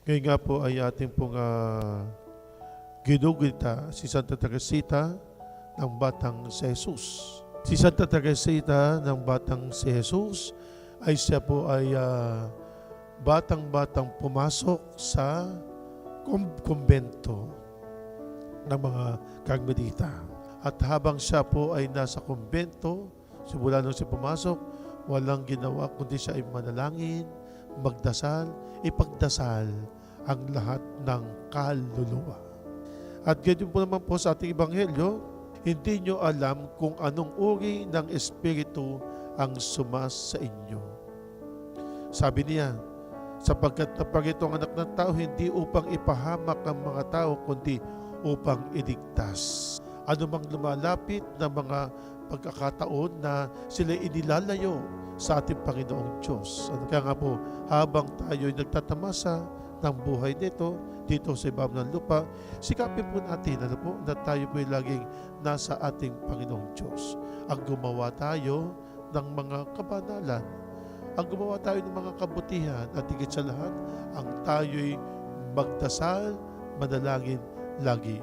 Ngayon nga po ay ating pong ginugita si Santa Teresita ng Batang si Jesus. Si Santa Teresita ng Batang si Jesus ay siya po ay batang-batang pumasok sa kumbento ng mga Karmelita. At habang siya po ay nasa kumbento, simula nung siya pumasok, walang ginawa kundi siya ay manalangin, magdasal, ipagdasal ang lahat ng kaluluwa. At ganyan po naman po sa ating Ebanghelyo, hindi nyo alam kung anong uri ng Espiritu ang sumas sa inyo. Sabi niya, sapagkat naparito ang anak ng tao, hindi upang ipahamak ang mga tao, kundi upang iligtas. Ano mang lumalapit na mga pagkakataon na sila inilalayo sa ating Panginoong Diyos. Kaya nga po, habang tayo'y nagtatamasa ng buhay nito, dito sa ibabaw ng lupa, sikapin po natin na tayo po'y laging nasa ating Panginoong Diyos. Ang gumawa tayo ng mga kabanalan, ang gumawa tayo ng mga kabutihan, at higit sa lahat, ang tayo'y magdasal, manalangin lagi.